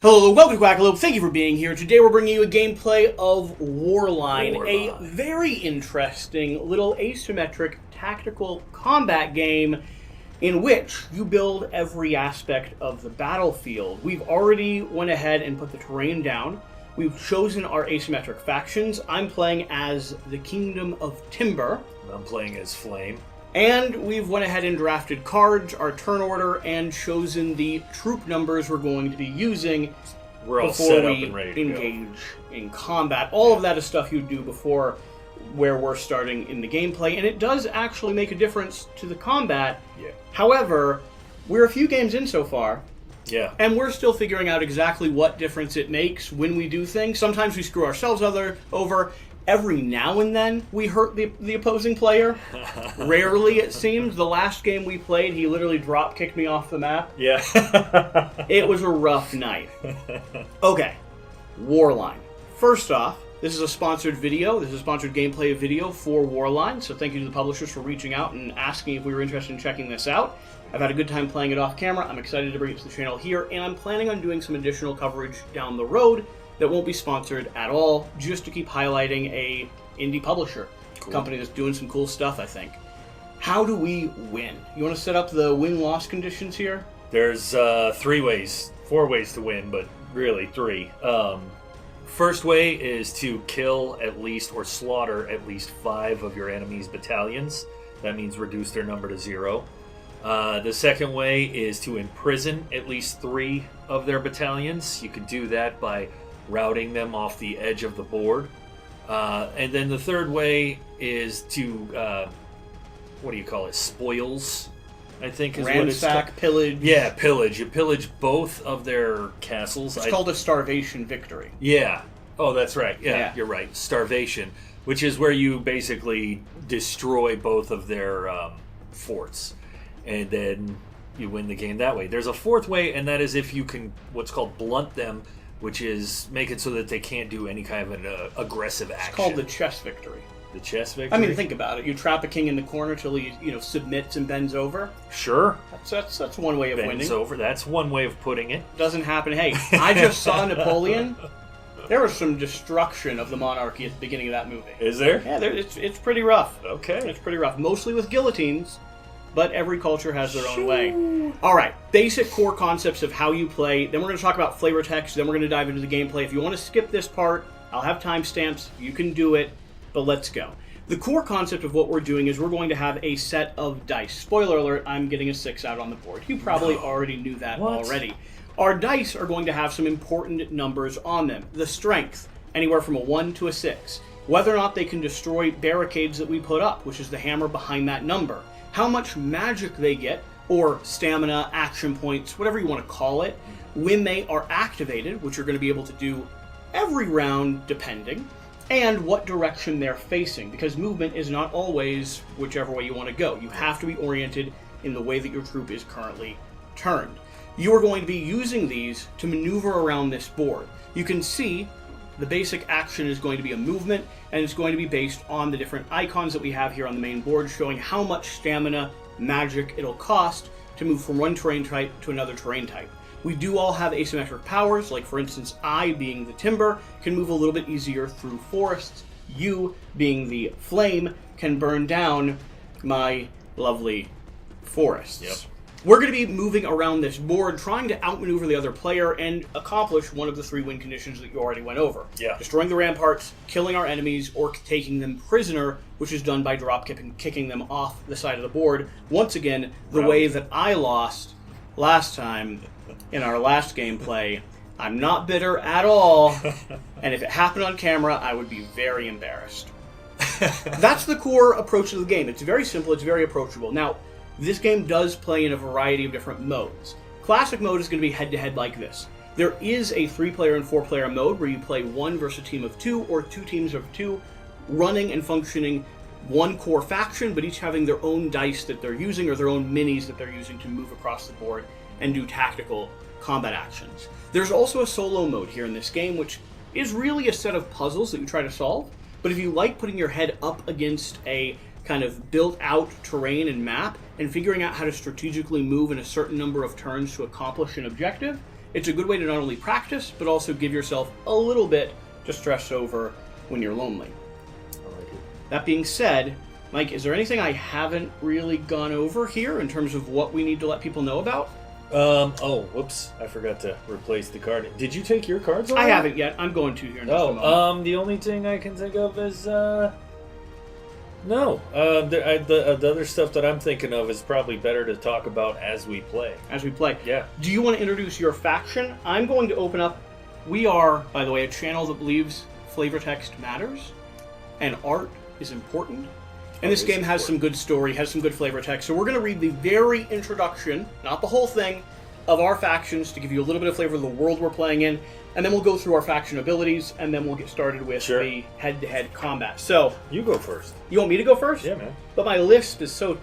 Hello, welcome to Quackalope. Thank you for being here. Today we're bringing you a gameplay of Warline, a very interesting little asymmetric tactical combat game in which you build every aspect of the battlefield. We've already went ahead and put the terrain down. We've chosen our asymmetric factions. I'm playing as the Kingdom of Timber. I'm playing as Flaym. And we've went ahead and drafted cards, our turn order, and chosen the troop numbers we're going to be using We're all before set up we and ready to engage in combat. All of that is stuff you do before where we're starting in the gameplay, and it does actually make a difference to the combat. Yeah. However, we're a few games in so far, Yeah. and we're still figuring out exactly what difference it makes when we do things. Sometimes we screw ourselves over. Every now and then, we hurt the opposing player. Rarely, it seems. The last game we played, he literally drop-kicked me off the map. Yeah. It was a rough night. Okay, Warline. First off, this is a sponsored video. This is a sponsored gameplay video for Warline, so thank you to the publishers for reaching out and asking if we were interested in checking this out. I've had a good time playing it off camera. I'm excited to bring it to the channel here, and I'm planning on doing some additional coverage down the road that won't be sponsored at all, just to keep highlighting a indie publisher. Cool. Company that's doing some cool stuff, I think. How do we win? You want to set up the win-loss conditions here? There's 4 ways to win, but really 3. First way is to kill at least or slaughter at least 5 of your enemy's battalions. That means reduce their number to 0. The second way is to imprison at least 3 of their battalions. You can do that by routing them off the edge of the board. And then the third way is to, spoils, I think is what it's called. Ransack, pillage. Yeah, pillage. You pillage both of their castles. It's called a starvation victory. Yeah. Oh, that's right. Yeah. You're right. Starvation, which is where you basically destroy both of their forts. And then you win the game that way. There's a fourth way, and that is if you can, what's called blunt them, which is make it so that they can't do any kind of an aggressive action. It's called the chess victory. The chess victory? I mean, think about it. You trap a king in the corner till he, submits and bends over. Sure. That's one way of winning. Bends over. That's one way of putting it. Doesn't happen. Hey, I just saw Napoleon. There was some destruction of the monarchy at the beginning of that movie. Is there? Yeah, it's pretty rough. Okay. It's pretty rough. Mostly with guillotines, but every culture has their own way. All right, basic core concepts of how you play. Then we're going to talk about flavor text. Then we're going to dive into the gameplay. If you want to skip this part, I'll have timestamps. You can do it, but let's go. The core concept of what we're doing is we're going to have a set of dice. Spoiler alert, I'm getting a 6 out on the board. You probably already knew that already. Our dice are going to have some important numbers on them. The strength, anywhere from a 1 to a 6. Whether or not they can destroy barricades that we put up, which is the hammer behind that number. How much magic they get, or stamina, action points, whatever you want to call it, when they are activated, which you're going to be able to do every round depending, and what direction they're facing, because movement is not always whichever way you want to go. You have to be oriented in the way that your troop is currently turned. You are going to be using these to maneuver around this board. You can see the basic action is going to be a movement, and it's going to be based on the different icons that we have here on the main board, showing how much stamina, magic it'll cost to move from one terrain type to another terrain type. We do all have asymmetric powers, like for instance, I, being the timber, can move a little bit easier through forests. You, being the flame, can burn down my lovely forests. Yep. We're going to be moving around this board, trying to outmaneuver the other player and accomplish one of the 3 win conditions that you already went over. Yeah. Destroying the ramparts, killing our enemies, or taking them prisoner, which is done by kicking them off the side of the board. Once again, the way that I lost last time in our last gameplay. I'm not bitter at all, and if it happened on camera, I would be very embarrassed. That's the core approach to the game. It's very simple, it's very approachable. Now, this game does play in a variety of different modes. Classic mode is going to be head-to-head like this. There is a 3-player and 4-player mode where you play 1 versus a team of 2 or 2 teams of 2, running and functioning one core faction, but each having their own dice that they're using or their own minis that they're using to move across the board and do tactical combat actions. There's also a solo mode here in this game, which is really a set of puzzles that you try to solve, but if you like putting your head up against a kind of built-out terrain and map and figuring out how to strategically move in a certain number of turns to accomplish an objective, It's a good way to not only practice, but also give yourself a little bit to stress over when you're lonely. I like it. That being said, Mike, is there anything I haven't really gone over here in terms of what we need to let people know about? Oh, whoops. I forgot to replace the card. Did you take your cards already? I haven't yet. I'm going to here in just a moment. The only thing I can think of is, no. The other stuff that I'm thinking of is probably better to talk about as we play. As we play. Yeah. Do you want to introduce your faction? I'm going to open up. We are, by the way, a channel that believes flavor text matters and art is important. And this game has some good story, has some good flavor text. So we're going to read the very introduction, not the whole thing, of our factions to give you a little bit of flavor of the world we're playing in. And then we'll go through our faction abilities, and then we'll get started with the head-to-head combat. So you go first. You want me to go first? Yeah, man. But my lisp is so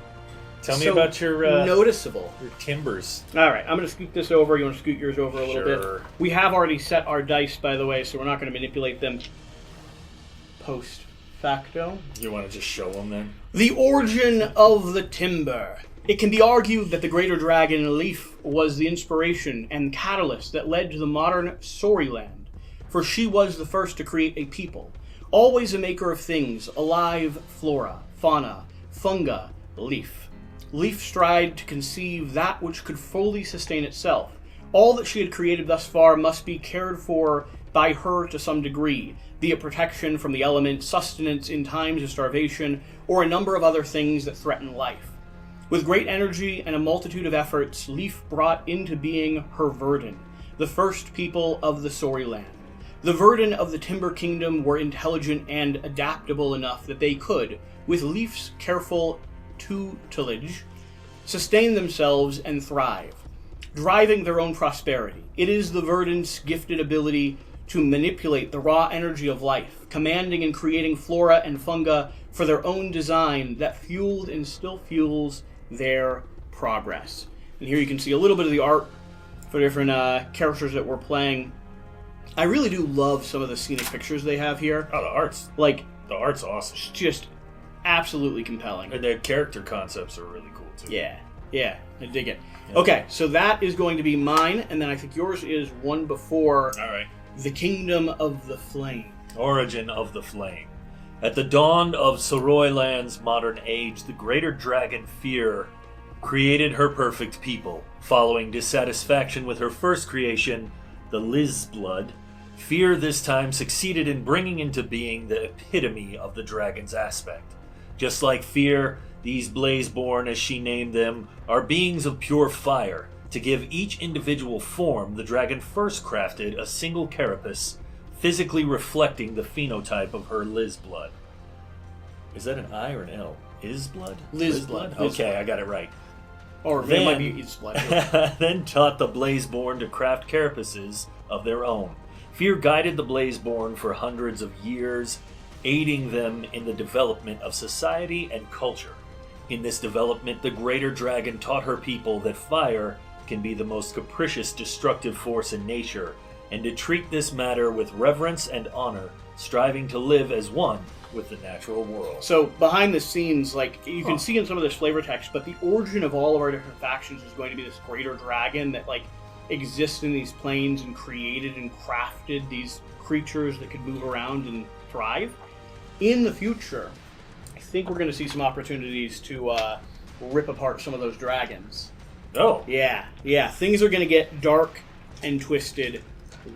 Tell me about your noticeable. Your timbers. All right, I'm going to scoot this over. You want to scoot yours over a little bit? We have already set our dice, by the way, so we're not going to manipulate them post facto. You want to just show them then? The origin of the timber. It can be argued that the greater dragon Leaf was the inspiration and catalyst that led to the modern Soroyland, for she was the first to create a people, always a maker of things, alive, flora, fauna, funga, leaf. Leaf strived to conceive that which could fully sustain itself. All that she had created thus far must be cared for by her to some degree, be it protection from the elements, sustenance in times of starvation, or a number of other things that threaten life. With great energy and a multitude of efforts, Leaf brought into being her Verdun, the first people of the Soroyland. The Verdun of the Timber Kingdom were intelligent and adaptable enough that they could, with Leaf's careful tutelage, sustain themselves and thrive, driving their own prosperity. It is the Verdun's gifted ability to manipulate the raw energy of life, commanding and creating flora and funga for their own design that fueled and still fuels their progress. And here you can see a little bit of the art for different characters that we're playing. I really do love some of the scenic pictures they have here. Oh, the art's awesome. It's just absolutely compelling. And the character concepts are really cool too. Yeah, I dig it. Yeah. Okay, so that is going to be mine, and then I think yours is one before. All right. The Kingdom of the Flaym. Origin of the Flaym. At the dawn of Soroyland's modern age, the greater dragon Fear created her perfect people. Following dissatisfaction with her first creation, the Lizblood, Fear this time succeeded in bringing into being the epitome of the dragon's aspect. Just like Fear, these Blazeborn, as she named them, are beings of pure fire. To give each individual form, the dragon first crafted a single carapace, physically reflecting the phenotype of her Lizblood. Is that an I or an L? Isblood? Lizblood. Okay, I got it right. Or it might be Isblood. Then taught the Blazeborn to craft carapaces of their own. Fear guided the Blazeborn for hundreds of years, aiding them in the development of society and culture. In this development, the greater dragon taught her people that fire can be the most capricious destructive force in nature, and to treat this matter with reverence and honor, striving to live as one with the natural world. So behind the scenes, like you can see in some of this flavor text, but the origin of all of our different factions is going to be this greater dragon that like exists in these planes and created and crafted these creatures that could move around and thrive. In the future, I think we're going to see some opportunities to rip apart some of those dragons. Oh. Yeah. Things are going to get dark and twisted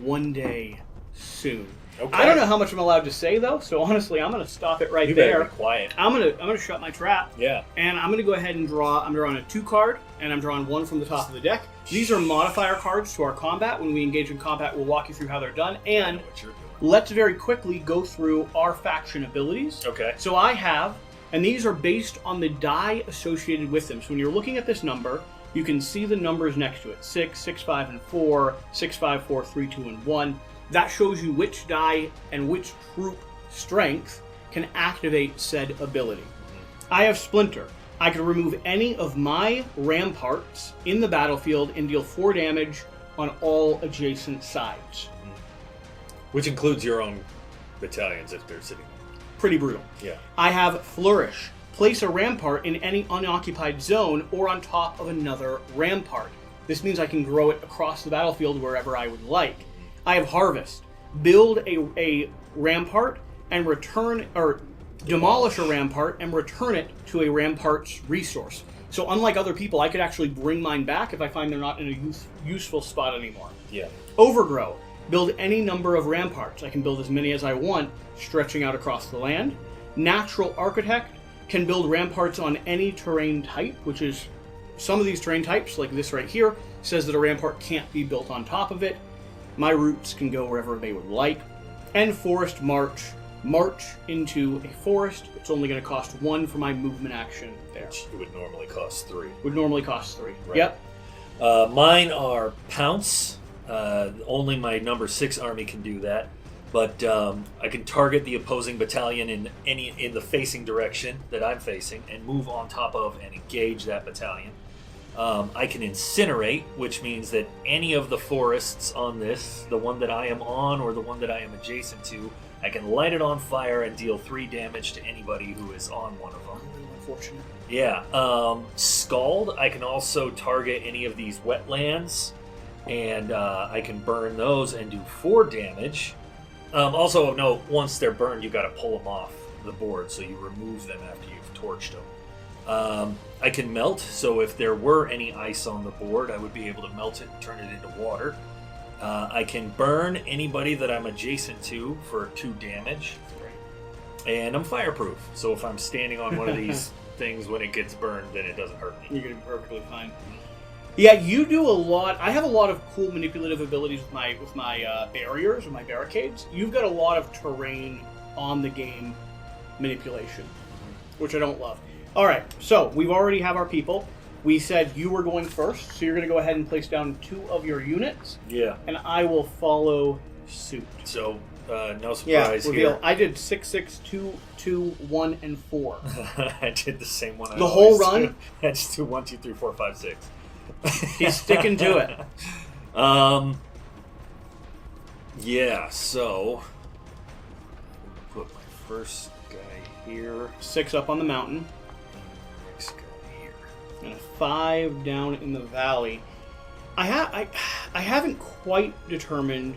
one day soon. Okay. I don't know how much I'm allowed to say though, so honestly, I'm going to stop it right there. You better be quiet. I'm going to shut my trap. Yeah. And I'm going to go ahead and draw. I'm drawing a 2 card, and I'm drawing 1 from the top of the deck. These are modifier cards to our combat. When we engage in combat, we'll walk you through how they're done. And let's very quickly go through our faction abilities. Okay. So I have, and these are based on the die associated with them. So when you're looking at this number, you can see the numbers next to it. 6, 6, 5, and 4, 6, 5, 4, 3, 2, and 1. That shows you which die and which troop strength can activate said ability. I have Splinter. I can remove any of my ramparts in the battlefield and deal 4 damage on all adjacent sides. Which includes your own battalions if they're sitting. Pretty brutal. Yeah. I have Flourish. Place a rampart in any unoccupied zone or on top of another rampart. This means I can grow it across the battlefield wherever I would like. I have harvest. Build a rampart and return, or demolish a rampart and return it to a rampart's resource. So unlike other people, I could actually bring mine back if I find they're not in a useful spot anymore. Yeah. Overgrow. Build any number of ramparts. I can build as many as I want, stretching out across the land. Natural Architect can build ramparts on any terrain type, which is some of these terrain types, like this right here, says that a rampart can't be built on top of it. My roots can go wherever they would like. And Forest March. March into a forest. It's only going to cost 1 for my movement action there. Which it would normally cost 3. Would normally cost 3. Right. Yep. Mine are Pounce. Only my number 6 army can do that. But I can target the opposing battalion in the facing direction that I'm facing and move on top of and engage that battalion. I can incinerate, which means that any of the forests on this, the one that I am on or the one that I am adjacent to, I can light it on fire and deal 3 damage to anybody who is on one of them. Unfortunate. Yeah. Scald, I can also target any of these wetlands, and I can burn those and do 4 damage. Also, no, once they're burned, you got to pull them off the board, so you remove them after you've torched them. I can melt, so if there were any ice on the board, I would be able to melt it and turn it into water. I can burn anybody that I'm adjacent to for 2 damage. And I'm fireproof, so if I'm standing on one of these things when it gets burned, then it doesn't hurt me. You're going to be perfectly fine. Yeah, you do a lot. I have a lot of cool manipulative abilities with my barriers or my barricades. You've got a lot of terrain on the game manipulation, which I don't love. All right, so we've already have our people. We said you were going first, so you're going to go ahead and place down 2 of your units. Yeah. And I will follow suit. So, no surprise reveal. here. I did 6, 6, 2, 2, 1, and 4. I did the same one. The whole run? Do. I just do 1, 2, 3, 4, 5, 6. He's sticking to it. Yeah, so put my first guy here. 6 up on the mountain. Next guy here. And a 5 down in the valley. I haven't quite determined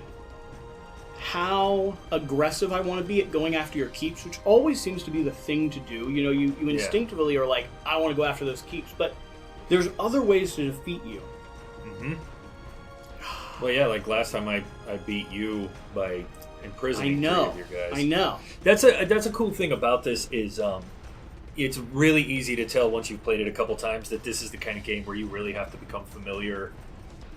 how aggressive I want to be at going after your keeps, which always seems to be the thing to do. You know, you instinctively are like, I want to go after those keeps, but there's other ways to defeat you. Mm-hmm. Well, yeah, like last time I beat you by imprisoning 3 of your guys. I know. That's a cool thing about this is it's really easy to tell once you've played it a couple times that this is the kind of game where you really have to become familiar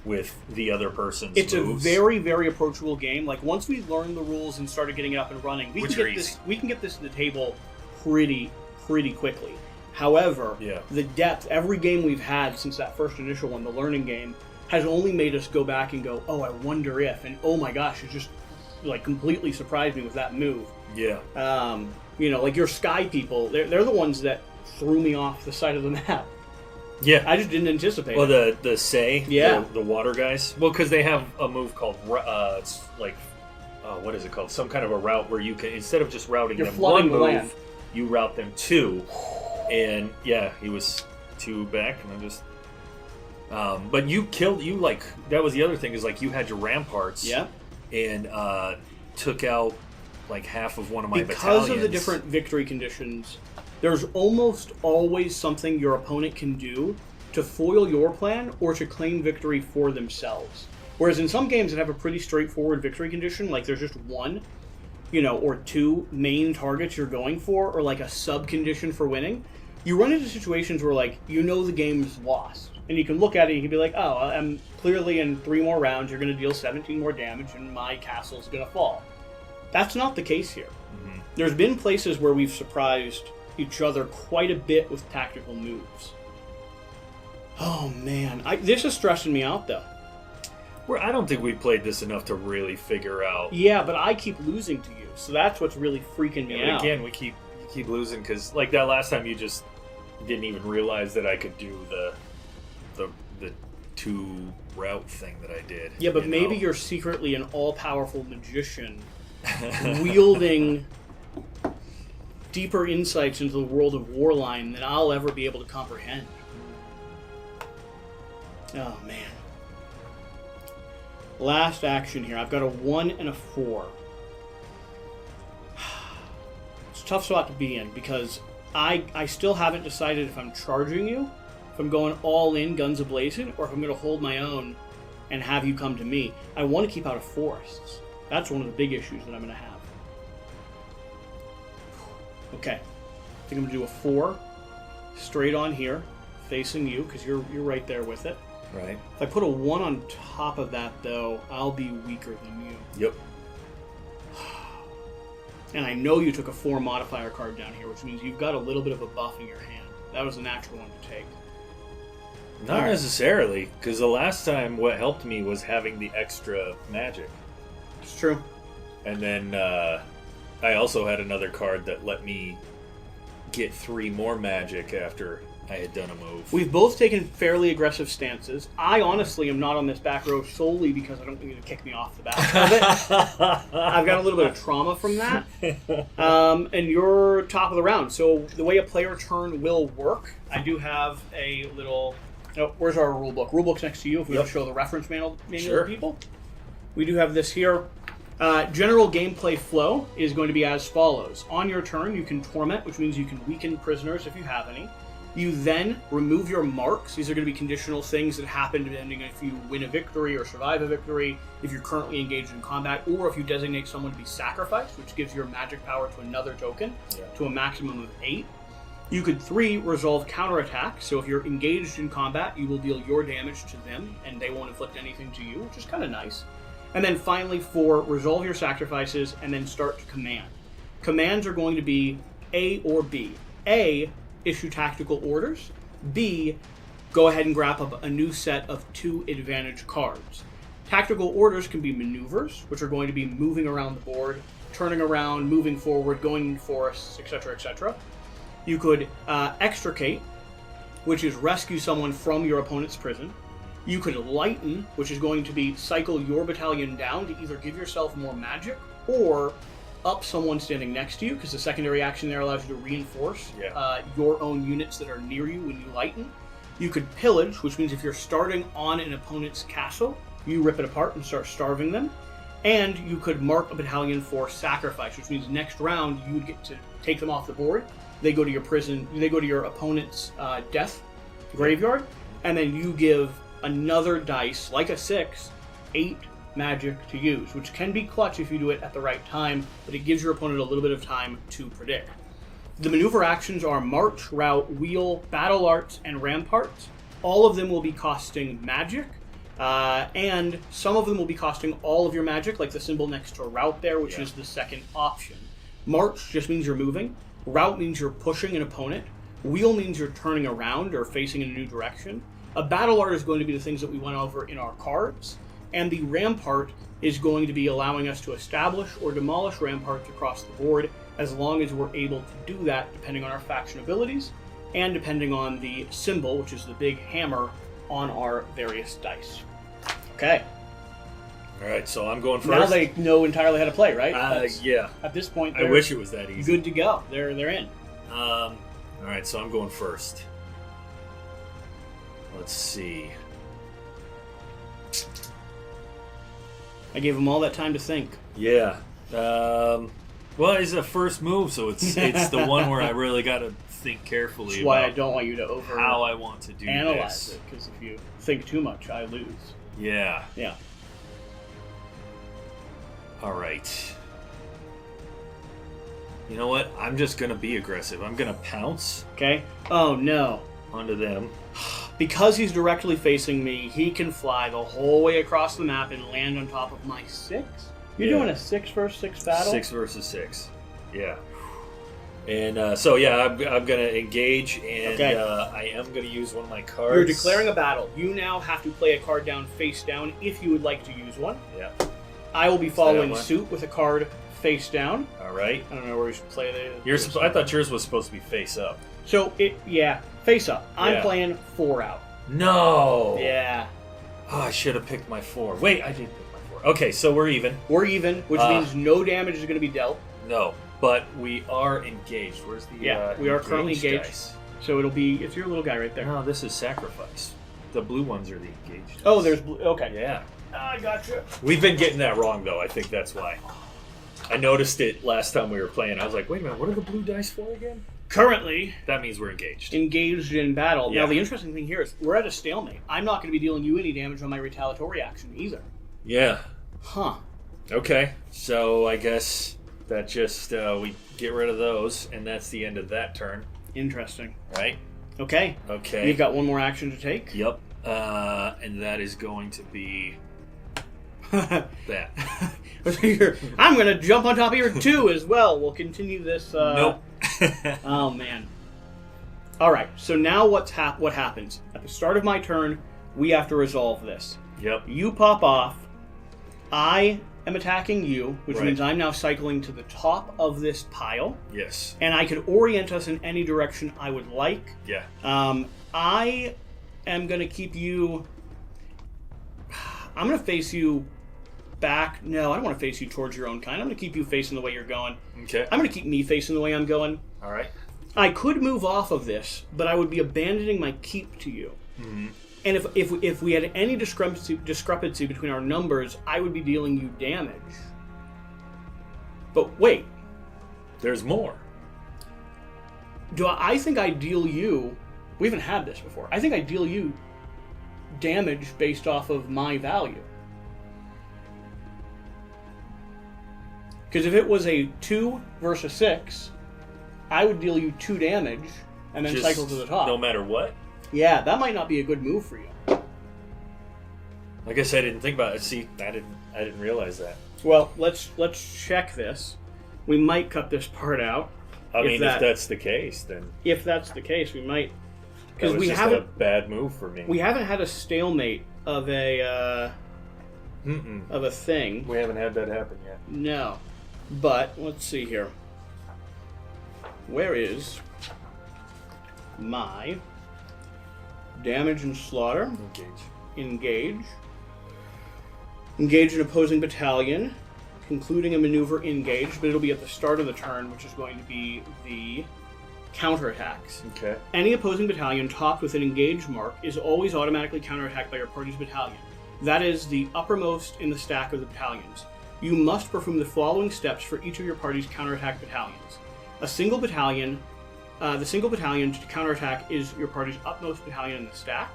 with the other person's moves. It's a very, very approachable game. Like, once we learned the rules and started getting it up and running, we can get this to the table pretty quickly. However, the depth, every game we've had since that first initial one, the learning game, has only made us go back and go, oh, I wonder if, and oh my gosh, it just like completely surprised me with that move. Yeah. You know, like your sky people, they're the ones that threw me off the side of the map. Yeah. I just didn't anticipate it. Well, the Say, yeah. the water guys. Well, because they have a move called, it's like, what is it called? Some kind of a route where you can, instead of just routing them one move, land. You route them 2. And yeah, he was 2 back, and I'm just. But you killed that was the other thing is like you had your ramparts, and took out like half of one of my battalions. Because of the different victory conditions, there's almost always something your opponent can do to foil your plan or to claim victory for themselves. Whereas in some games that have a pretty straightforward victory condition, like there's just 1, or 2 main targets you're going for, or like a sub condition for winning. You run into situations where, like, the game's lost. And you can look at it and you can be like, oh, I'm clearly in 3 more rounds, you're going to deal 17 more damage, and my castle's going to fall. That's not the case here. Mm-hmm. There's been places where we've surprised each other quite a bit with tactical moves. Oh, man. This is stressing me out, though. I don't think we played this enough to really figure out. Yeah, but I keep losing to you, so that's what's really freaking me out. Again, we keep losing because, like that last time, you just didn't even realize that I could do the 2 route thing that I did. Yeah, but maybe you're secretly an all-powerful magician wielding deeper insights into the world of Warline than I'll ever be able to comprehend. Oh, man. Last action here. I've got a 1 and a 4. It's a tough spot to be in because I still haven't decided if I'm charging you, if I'm going all in, guns a-blazing, or if I'm going to hold my own and have you come to me. I want to keep out of forests. That's one of the big issues that I'm going to have. Okay. I think I'm going to do a 4 straight on here, facing you, because you're right there with it. Right. If I put a 1 on top of that, though, I'll be weaker than you. Yep. And I know you took a 4 modifier card down here, which means you've got a little bit of a buff in your hand. That was a natural one to take. Not necessarily, because the last time what helped me was having the extra magic. It's true. And then I also had another card that let me get 3 more magic after I had done a move. We've both taken fairly aggressive stances. I honestly am not on this back row solely because I don't think you to kick me off the back of it. I've got a little bit of trauma from that. And you're top of the round. So the way a player turn will work, I do have a little... Oh, where's our rule book? Rule book's next to you if we want to show the reference manual to people. We do have this here. General gameplay flow is going to be as follows. On your turn, you can torment, which means you can weaken prisoners if you have any. You then remove your marks. These are going to be conditional things that happen depending if you win a victory or survive a victory, if you're currently engaged in combat, or if you designate someone to be sacrificed, which gives your magic power to another token, to a maximum of 8. You could 3, resolve counterattack. So if you're engaged in combat, you will deal your damage to them, and they won't inflict anything to you, which is kind of nice. And then finally 4, resolve your sacrifices, and then start to command. Commands are going to be A or B. A, issue tactical orders. B, go ahead and grab up a new set of 2 advantage cards. Tactical orders can be maneuvers, which are going to be moving around the board, turning around, moving forward, going in forests, etc., etc. You could extricate, which is rescue someone from your opponent's prison. You could lighten, which is going to be cycle your battalion down to either give yourself more magic or up someone standing next to you, because the secondary action there allows you to reinforce your own units that are near you when you lighten. You could pillage, which means if you're starting on an opponent's castle, you rip it apart and start starving them. And you could mark a battalion for sacrifice, which means next round you would get to take them off the board. They go to your prison, they go to your opponent's death graveyard, and then you give another dice, like a 6, 8 magic to use, which can be clutch if you do it at the right time, but it gives your opponent a little bit of time to predict. The maneuver actions are march, route, wheel, battle arts, and ramparts. All of them will be costing magic, and some of them will be costing all of your magic, like the symbol next to route there, which is the second option. March just means you're moving. Route means you're pushing an opponent. Wheel means you're turning around or facing in a new direction. A battle art is going to be the things that we went over in our cards. And the rampart is going to be allowing us to establish or demolish ramparts across the board as long as we're able to do that depending on our faction abilities and depending on the symbol, which is the big hammer, on our various dice. Okay. All right, so I'm going first. Now they know entirely how to play, right? Yeah. At this point, I wish it was that easy. Good to go. They're in. All right, so I'm going first. Let's see. I gave them all that time to think. Yeah. Well, it's a first move, so it's the one where I really got to think carefully. That's why I don't want you to how I want to do analyze this. it, because if you think too much, I lose. Yeah. Yeah. All right. You know what? I'm just going to be aggressive. I'm going to pounce. Okay. Oh, no. Onto them. Because he's directly facing me, he can fly the whole way across the map and land on top of my 6? You're doing a 6 versus 6 battle? 6 versus 6. Yeah. And so, I'm going to engage, and I am going to use one of my cards. You're declaring a battle. You now have to play a card down face down if you would like to use one. Yeah. I will be following suit with a card face down. All right. I don't know where we should play the... I thought yours was supposed to be face up. So, face up. I'm playing 4 out. No! Yeah. Oh, I should have picked my 4. Wait, I did pick my 4. Okay, so we're even. We're even, which means no damage is going to be dealt. No, but we are engaged. Where's the we are currently engaged. Dice? So it'll be, it's your little guy right there. No, this is sacrifice. The blue ones are the engaged dice. Oh, there's blue. Okay. Yeah. I gotcha. We've been getting that wrong, though. I think that's why. I noticed it last time we were playing. I was like, wait a minute, what are the blue dice for again? Currently, that means we're engaged. Engaged in battle. Yeah. Now, the interesting thing here is we're at a stalemate. I'm not going to be dealing you any damage on my retaliatory action either. Yeah. Huh. Okay, so I guess that just, we get rid of those, and that's the end of that turn. Interesting. Right? Okay. Okay. You've got one more action to take? Yep. And that is going to be that. I'm going to jump on top of your 2 as well. We'll continue this. Nope. Oh, man. All right, so now what happens? At the start of my turn, we have to resolve this. Yep. You pop off. I am attacking you, which Right. means I'm now cycling to the top of this pile. Yes. And I could orient us in any direction I would like. Yeah. I am going to keep you... I'm going to face you back. No, I don't want to face you towards your own kind. I'm going to keep you facing the way you're going. Okay. I'm going to keep me facing the way I'm going. All right. I could move off of this, but I would be abandoning my keep to you. Mm-hmm. And if we had any discrepancy between our numbers, I would be dealing you damage. But wait. There's more. I think I deal you... We haven't had this before. I think I deal you damage based off of my value. Because if it was a 2 versus 6, I would deal you 2 damage and then Just cycle to the top. No matter what? Yeah, that might not be a good move for you. I guess I didn't think about it. See, I didn't realize that. Well, let's check this. We might cut this part out. If that's the case, then if that's the case, we might, because we just a bad move for me. We haven't had a stalemate of a thing. We haven't had that happen yet. No, but let's see here. Where is my damage and slaughter? Engage. Engage an opposing battalion, concluding a maneuver engage, but it'll be at the start of the turn, which is going to be the counterattacks. Okay. Any opposing battalion topped with an engage mark is always automatically counterattacked by your party's battalion. That is the uppermost in the stack of the battalions. You must perform the following steps for each of your party's counterattack battalions. The single battalion to counterattack is your party's upmost battalion in the stack.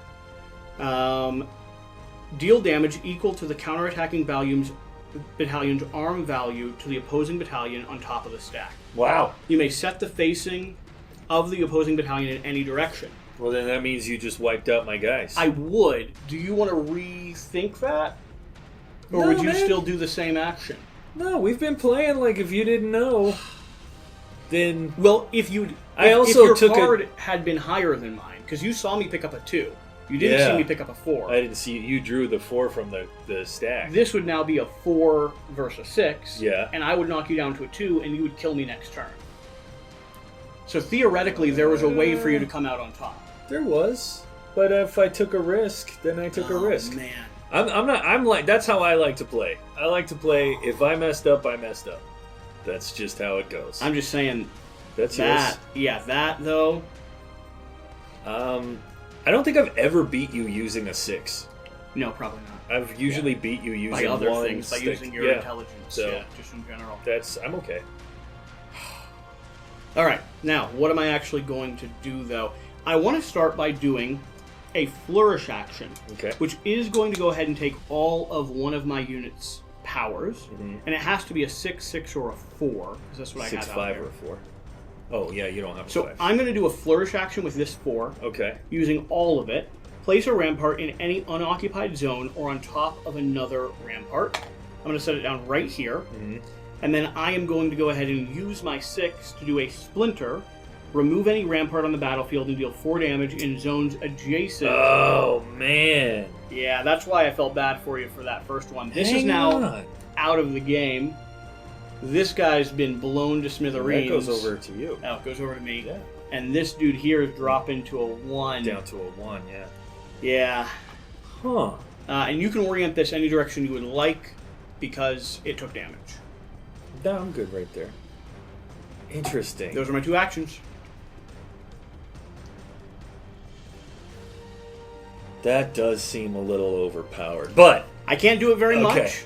Deal damage equal to the counterattacking battalion's arm value to the opposing battalion on top of the stack. Wow. You may set the facing of the opposing battalion in any direction. Well, then that means you just wiped out my guys. I would. Do you want to rethink that? Or No, would you man. still do the same action? No, we've been playing like if you didn't know, then... Well, if your card had been higher than mine, because you saw me pick up a 2. You didn't see me pick up a 4. I didn't see you drew the 4 from the stack. This would now be a 4 versus 6. Yeah. And I would knock you down to a 2, and you would kill me next turn. So theoretically, there was a way for you to come out on top. There was, but if I took a risk, then I took a risk. Man, I'm like that's how I like to play. I like to play. If I messed up, I messed up. That's just how it goes. I'm just saying. That's that. yours. Yeah, that though. I don't think I've ever beat you using a 6. No, probably not. I've usually beat you using by other one things, by stick. using your intelligence. So yeah, just in general. I'm okay. All right, now what am I actually going to do though? I want to start by doing a flourish action, which is going to go ahead and take all of one of my units' powers, and it has to be a 6, 6, or a 4 because that's what 6, I had 5, out or a 4. Oh yeah, you don't have a 5. So I'm going to do a flourish action with this 4. Okay. Using all of it. Place a rampart in any unoccupied zone or on top of another rampart. I'm going to set it down right here. Mm-hmm. And then I am going to go ahead and use my 6 to do a splinter, remove any rampart on the battlefield, and deal 4 damage in zones adjacent. Oh, man. Yeah, that's why I felt bad for you for that first one. This is now out of the game. This guy's been blown to smithereens. That goes over to you. Oh, it goes over to me. Yeah. And this dude here is dropping to a 1. Down to a 1, yeah. Yeah. Huh. And you can orient this any direction you would like because it took damage. No, I'm good right there. Interesting. Those are my 2 actions. That does seem a little overpowered. But I can't do it very Okay. much.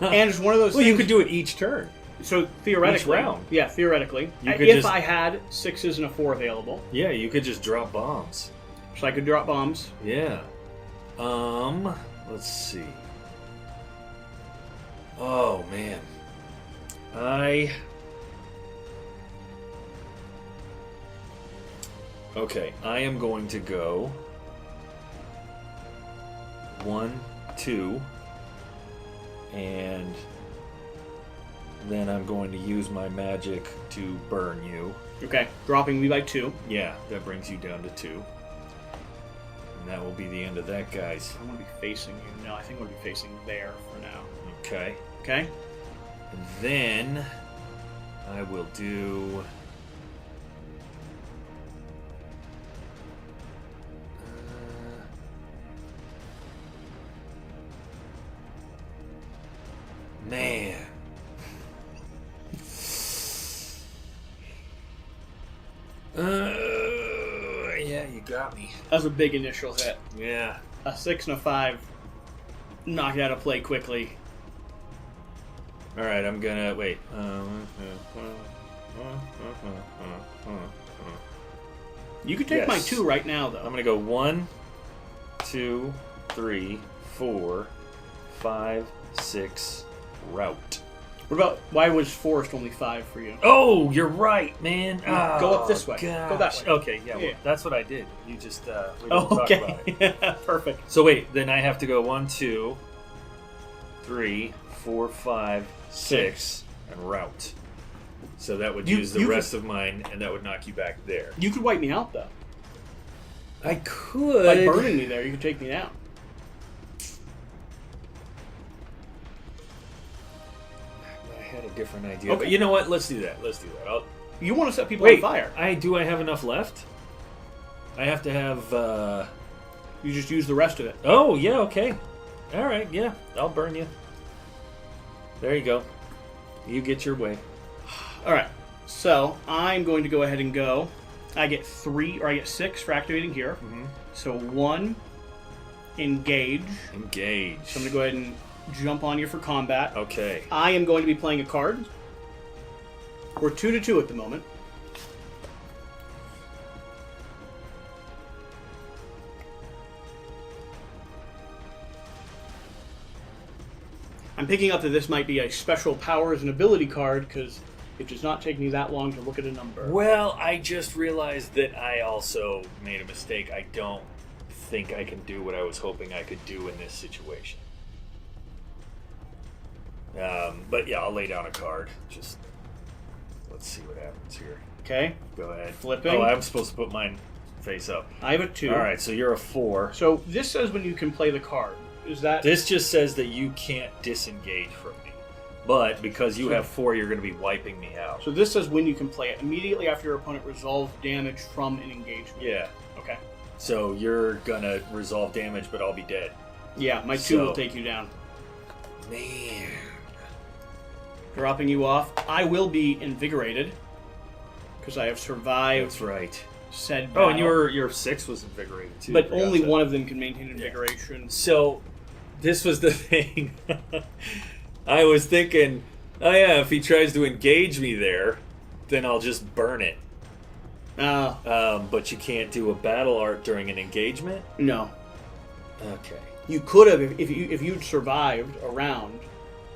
And it's one of those Well, things... you could do it each turn. So theoretically... Each round. Yeah, theoretically. You could If just- I had 6s and a 4 available. Yeah, you could just drop bombs. So I could drop bombs. Yeah. Let's see. Oh, man. Okay, I am going to go 1, 2, and then I'm going to use my magic to burn you. Okay, dropping me by 2. Yeah, that brings you down to 2. And that will be the end of that, guys. I'm going to be facing you. No, I think I'm going to be facing there for now. Okay. Okay? And then I will do... Man. Yeah, you got me. That was a big initial hit. Yeah. A 6 and a 5 knocked out of play quickly. All right, I'm gonna wait. You could take Yes. my 2 right now, I'm though. gonna go 1, 2, 3, 4, 5, 6. Route. What about, why was Forest only 5 for you? Oh, you're right, man. Yeah, go up this way. Gosh. Go that way. Okay, yeah, Yeah. Well, that's what I did. You just we didn't Oh, talk about okay. it. Perfect. So wait, then I have to go 1, 2, 3, 4, 5, 6, and route. So that would use the rest of mine, and that would knock you back there. You could wipe me out, though. I could. By burning me there, you could take me down. I had a different idea. Okay. But you know what? Let's do that. Let's do that. You want to set people Wait, on fire. do I have enough left? I have to have... You just use the rest of it. Oh, yeah, okay. All right, yeah. I'll burn you. There you go. You get your way. All right. So I'm going to go ahead and go. I get 3, or I get 6 for activating here. Mm-hmm. So 1, engage. Engage. So I'm going to go ahead and jump on you for combat. Okay. I am going to be playing a card. We're 2-2 at the moment. I'm picking up that this might be a special powers and ability card because it does not take me that long to look at a number. Well, I just realized that I also made a mistake. I don't think I can do what I was hoping I could do in this situation. But yeah, I'll lay down a card. Just let's see what happens here. Okay. Go ahead. Flipping. Oh, I'm supposed to put mine face up. I have a 2. All right, so you're a 4. So this says when you can play the card. Is that... This just says that you can't disengage from me. But because you have 4, you're going to be wiping me out. So this says when you can play it. Immediately after your opponent resolves damage from an engagement. Yeah. Okay. So you're going to resolve damage, but I'll be dead. Yeah, my 2 will take you down. Man. Dropping you off. I will be invigorated. Because I have survived That's right. said Oh, and battle. your 6 was invigorated too. But Forgot only that. one of them can maintain invigoration. So, this was the thing. I was thinking, oh yeah, if he tries to engage me there, then I'll just burn it. But you can't do a battle art during an engagement? No. Okay. You could have, if you'd survived a round,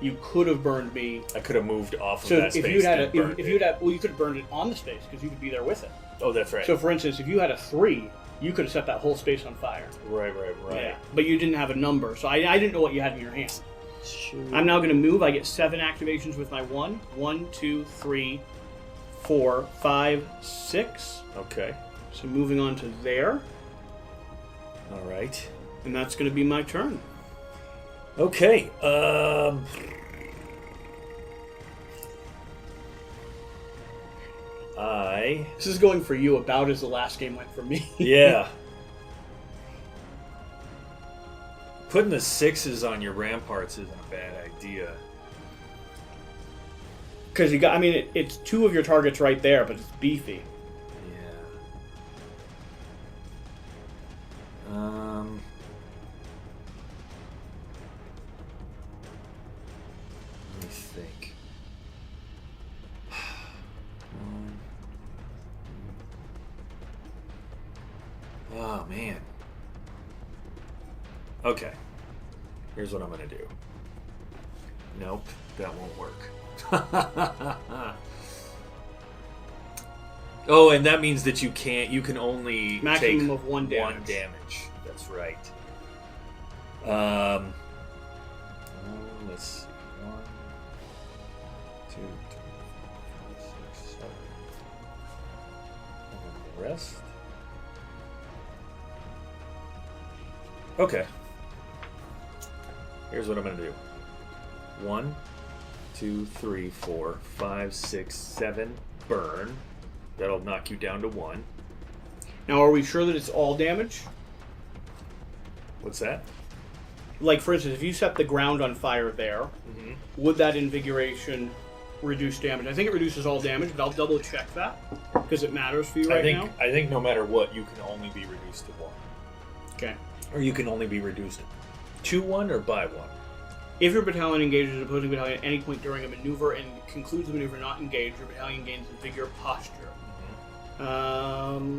you could have burned me. I could have moved off of So that if space. you'd had and a, burned if it. you'd had, well, you could have burned it on the space because you could be there with it. Oh, that's right. So for instance, if you had a 3, you could have set that whole space on fire. Right. Yeah. But you didn't have a number, so I didn't know what you had in your hand. Shoot. I'm now going to move. I get 7 activations with my 1. 1, 2, 3, 4, 5, 6. Okay. So moving on to there, All right. and that's going to be my turn. Okay. This is going for you about as the last game went for me. Yeah. Putting the 6s on your ramparts isn't a bad idea. Because you got, I mean, it's 2 of your targets right there, but it's beefy. Yeah. Oh, man. Okay. Here's what I'm going to do. Nope, that won't work. Oh, and that means that you can only maximum take of one damage. One damage. That's right. Let's see. 1, 2, 3, 4, 5, 6, 7. And then the rest. Okay. Here's what I'm going to do. 1, 2, 3, 4, 5, 6, 7. Burn. That'll knock you down to 1. Now, are we sure that it's all damage? What's that? Like, for instance, if you set the ground on fire there, would that invigoration reduce damage? I think it reduces all damage, but I'll double check that because it matters for you now. I think no matter what, you can only be reduced to 1. Okay. Or you can only be reduced to 1 or by 1. If your battalion engages an opposing battalion at any point during a maneuver and concludes the maneuver not engaged, your battalion gains a vigor posture. So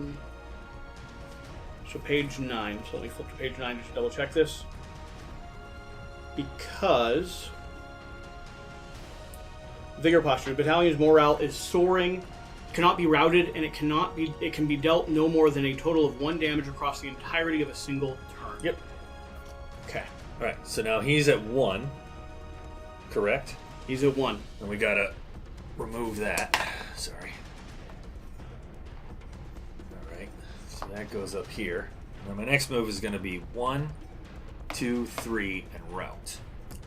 page 9. So let me flip to page 9 just to double check this. Because vigor posture, the battalion's morale is soaring, cannot be routed, and it can be dealt no more than a total of 1 damage across the entirety of a single turn. Yep. Okay. Alright, so now he's at 1. Correct? He's at 1. And we gotta remove that. Sorry. Alright, so that goes up here. Now my next move is gonna be 1, 2, 3, and route.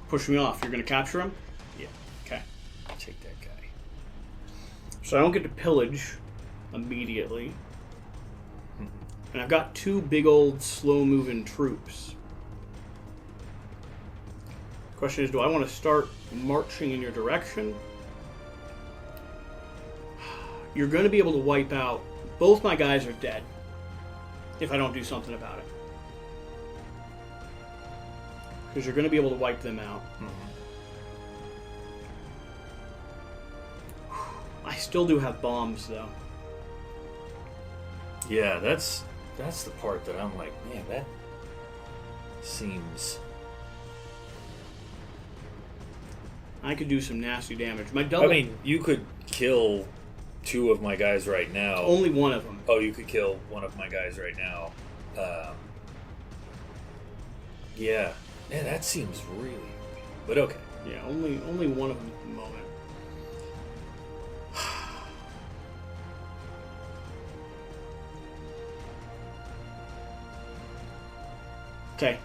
Push me off. You're going to capture him? Yeah. Okay. Take that guy. So I don't get to pillage immediately. And I've got 2 big old slow-moving troops. Question is, do I want to start marching in your direction? You're going to be able to wipe out... Both my guys are dead if I don't do something about it. Because you're going to be able to wipe them out. I still do have bombs, though. Yeah, that's the part that I'm like, man, that seems... I could do some nasty damage. My double... I mean, you could kill 2 of my guys right now. Only one of them. Oh, you could kill 1 of my guys right now. Yeah. Yeah, that seems really... But okay. Yeah, only one of them at the moment. Okay.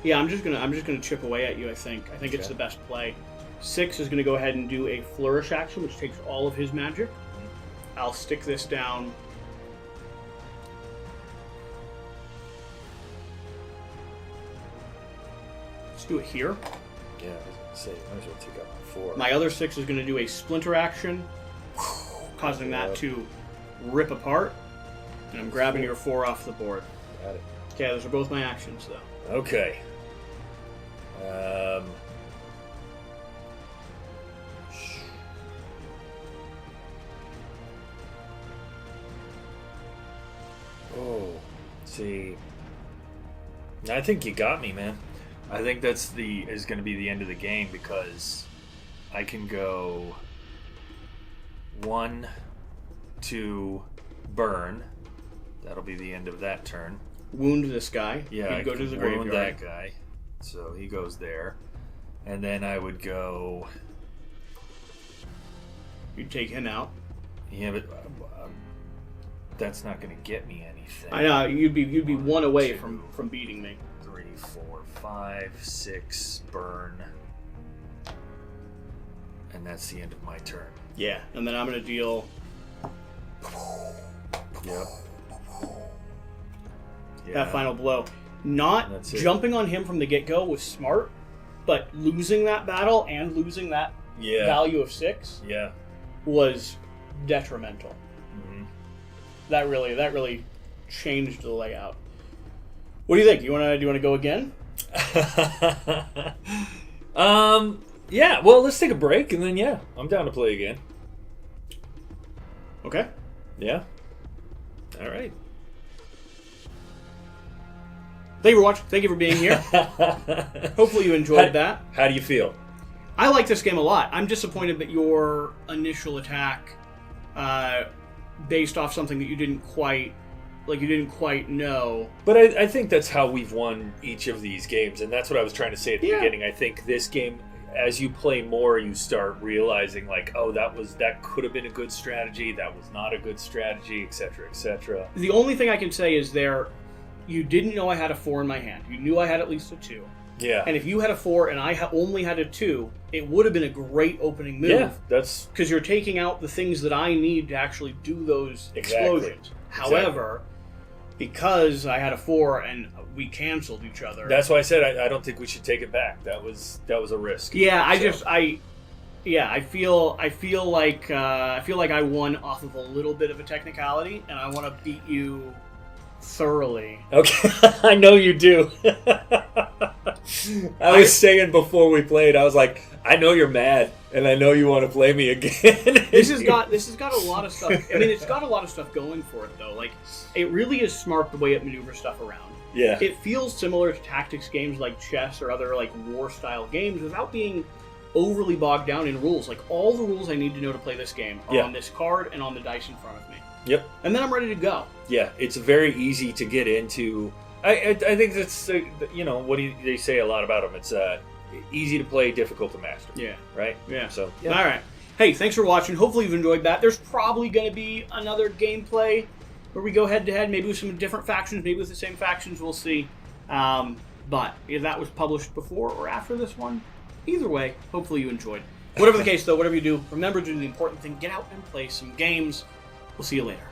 Yeah, I'm just gonna chip away at you. I think it's the best play. 6 is gonna go ahead and do a flourish action, which takes all of his magic. I'll stick this down. Let's do it here. Yeah, I was gonna say, might as well take out my 4. My other 6 is gonna do a splinter action, causing that to rip apart. And I'm grabbing your 4 off the board. Got it. Okay, those are both my actions, though. Okay. Oh, see. I think you got me, man. I think is going to be the end of the game because I can go 1, 2, burn. That'll be the end of that turn. Wound this guy. Yeah, He'd go to the wound graveyard. that guy. So he goes there. And then I would go... You'd take him out. Yeah, but that's not going to get me anything. I know, you'd be 1 away 2, from beating me. 3, 4, 5, 6, burn. And that's the end of my turn. Yeah, and then I'm going to deal... Yep. that final blow. Not jumping on him from the get-go was smart, but losing that battle and losing that value of 6 was detrimental. Mm-hmm. That really changed the layout. What do you think? Do you want to go again? Yeah. Well, let's take a break and then I'm down to play again. Okay. Yeah. All right. Thank you for watching. Thank you for being here. Hopefully you enjoyed that. How do you feel? I like this game a lot. I'm disappointed that your initial attack, based off something that you didn't quite know. But I think that's how we've won each of these games, and that's what I was trying to say at the beginning. I think this game, as you play more, you start realizing like, oh, that could have been a good strategy, that was not a good strategy, etc., etc. The only thing I can say is you didn't know I had a 4 in my hand. You knew I had at least a 2. Yeah. And if you had a 4 and I only had a 2, it would have been a great opening move. Yeah, that's... Because you're taking out the things that I need to actually do those explosions. However, because I had a 4 and we canceled each other... That's why I said I don't think we should take it back. That was a risk. Yeah, I feel like I won off of a little bit of a technicality, and I want to beat you thoroughly. Okay, I know you do. I was saying before we played, I was like, I know you're mad, and I know you want to play me again. This has got a lot of stuff. I mean, it's got a lot of stuff going for it, though. Like, it really is smart the way it maneuvers stuff around. Yeah. It feels similar to tactics games like chess or other like war-style games without being overly bogged down in rules. Like, all the rules I need to know to play this game are on this card and on the dice in front of me. Yep. And then I'm ready to go. Yeah, it's very easy to get into. I think that's, they say a lot about them. It's easy to play, difficult to master. Yeah. Right? Yeah. So, All right. Hey, thanks for watching. Hopefully you've enjoyed that. There's probably going to be another gameplay where we go head-to-head, maybe with some different factions, maybe with the same factions. We'll see. But if that was published before or after this one, either way, hopefully you enjoyed. Whatever the case, though, whatever you do, remember to do the important thing. Get out and play some games. We'll see you later.